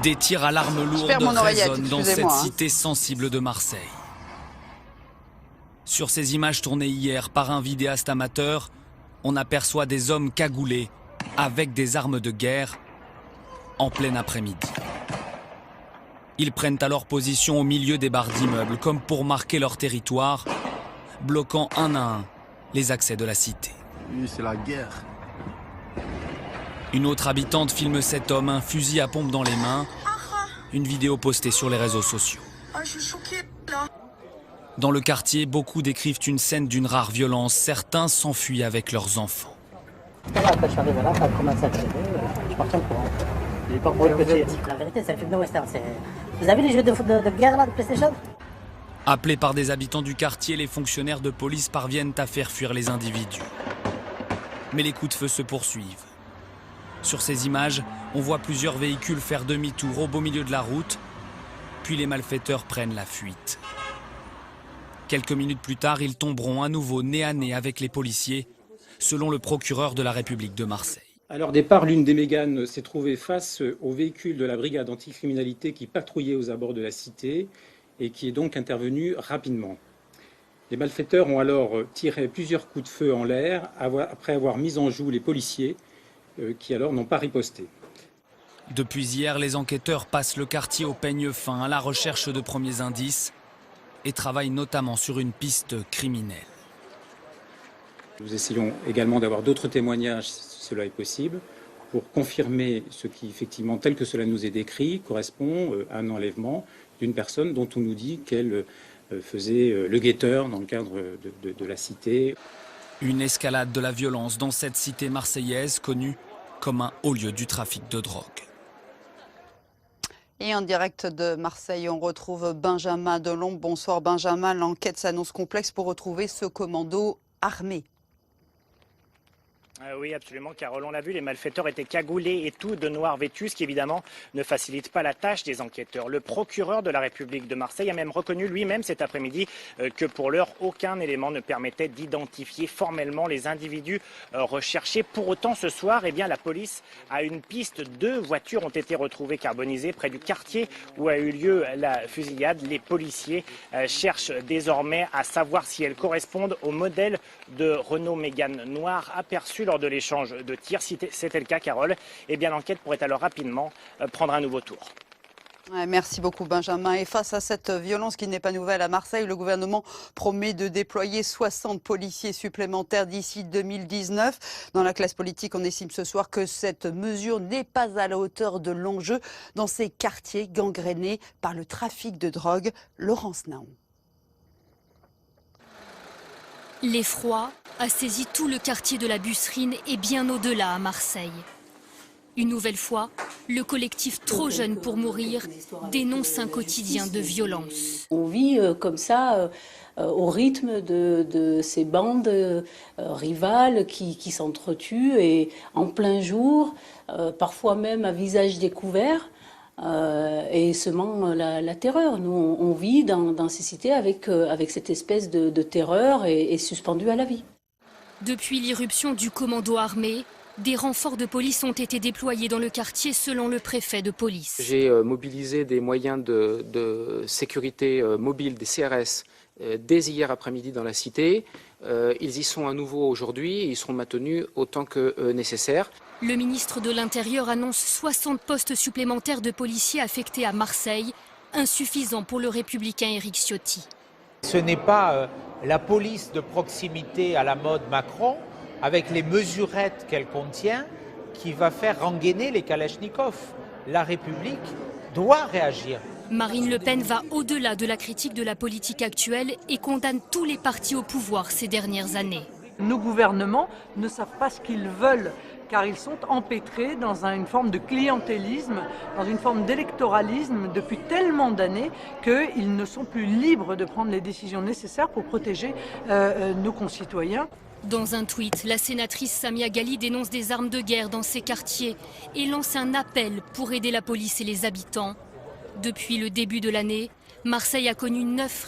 Des tirs à l'arme lourde résonnent dans cette cité sensible de Marseille. Sur ces images tournées hier par un vidéaste amateur, on aperçoit des hommes cagoulés avec des armes de guerre en plein après-midi. Ils prennent alors position au milieu des barres d'immeubles comme pour marquer leur territoire, bloquant un à un les accès de la cité. Oui, c'est la guerre. Une autre habitante filme cet homme, un fusil à pompe dans les mains. Une vidéo postée sur les réseaux sociaux. Je suis choquée, là. Dans le quartier, beaucoup décrivent une scène d'une rare violence. Certains s'enfuient avec leurs enfants. Quand je suis arrivé là, ça a commencé à tirer, je suis parti en courant. J'ai pas pour le petit. La vérité, c'est un film de western. Vous avez les jeux de guerre là, de PlayStation? Appelés par des habitants du quartier, les fonctionnaires de police parviennent à faire fuir les individus. Mais les coups de feu se poursuivent. Sur ces images, on voit plusieurs véhicules faire demi-tour au beau milieu de la route, puis les malfaiteurs prennent la fuite. Quelques minutes plus tard, ils tomberont à nouveau nez à nez avec les policiers, selon le procureur de la République de Marseille. À leur départ, l'une des méganes s'est trouvée face au véhicule de la brigade anticriminalité qui patrouillait aux abords de la cité et qui est donc intervenue rapidement. Les malfaiteurs ont alors tiré plusieurs coups de feu en l'air après avoir mis en joue les policiers qui alors n'ont pas riposté. Depuis hier, les enquêteurs passent le quartier au peigne fin à la recherche de premiers indices et travaillent notamment sur une piste criminelle. Nous essayons également d'avoir d'autres témoignages, si cela est possible, pour confirmer ce qui, effectivement, tel que cela nous est décrit, correspond à un enlèvement d'une personne dont on nous dit qu'elle faisait le guetteur dans le cadre de la cité. Une escalade de la violence dans cette cité marseillaise connue comme un haut lieu du trafic de drogue. Et en direct de Marseille, on retrouve Benjamin Delombe. Bonsoir Benjamin, l'enquête s'annonce complexe pour retrouver ce commando armé. Oui, absolument, Carole. On l'a vu, les malfaiteurs étaient cagoulés et tout de noir vêtus, ce qui évidemment ne facilite pas la tâche des enquêteurs. Le procureur de la République de Marseille a même reconnu lui-même cet après-midi que pour l'heure, aucun élément ne permettait d'identifier formellement les individus recherchés. Pour autant, ce soir, eh bien, la police a une piste. 2 voitures ont été retrouvées carbonisées près du quartier où a eu lieu la fusillade. Les policiers cherchent désormais à savoir si elles correspondent au modèle de Renault Mégane noire aperçu lors de l'échange de tirs. Si c'était le cas, Carole, eh bien l'enquête pourrait alors rapidement prendre un nouveau tour. Merci beaucoup Benjamin. Et face à cette violence qui n'est pas nouvelle à Marseille, le gouvernement promet de déployer 60 policiers supplémentaires d'ici 2019. Dans la classe politique, on estime ce soir que cette mesure n'est pas à la hauteur de l'enjeu dans ces quartiers gangrénés par le trafic de drogue. Laurence Naon. L'effroi a saisi tout le quartier de la Busserine et bien au-delà à Marseille. Une nouvelle fois, le collectif Trop Jeune pour Mourir dénonce un quotidien de violence. On vit comme ça, au rythme de ces bandes rivales qui s'entretuent et en plein jour, parfois même à visage découvert. Et semant la terreur. Nous, on vit dans ces cités avec cette espèce de terreur et suspendu à la vie. Depuis l'irruption du commando armé, des renforts de police ont été déployés dans le quartier selon le préfet de police. J'ai mobilisé des moyens de sécurité mobile, des CRS, dès hier après-midi dans la cité. Ils y sont à nouveau aujourd'hui et ils seront maintenus autant que nécessaire. Le ministre de l'Intérieur annonce 60 postes supplémentaires de policiers affectés à Marseille, insuffisant pour le républicain Éric Ciotti. Ce n'est pas la police de proximité à la mode Macron, avec les mesurettes qu'elle contient, qui va faire rengainer les kalachnikovs. La République doit réagir. Marine Le Pen va au-delà de la critique de la politique actuelle et condamne tous les partis au pouvoir ces dernières années. Nos gouvernements ne savent pas ce qu'ils veulent, car ils sont empêtrés dans une forme de clientélisme, dans une forme d'électoralisme depuis tellement d'années qu'ils ne sont plus libres de prendre les décisions nécessaires pour protéger nos concitoyens. Dans un tweet, la sénatrice Samia Ghali dénonce des armes de guerre dans ces quartiers et lance un appel pour aider la police et les habitants. Depuis le début de l'année, Marseille a connu 9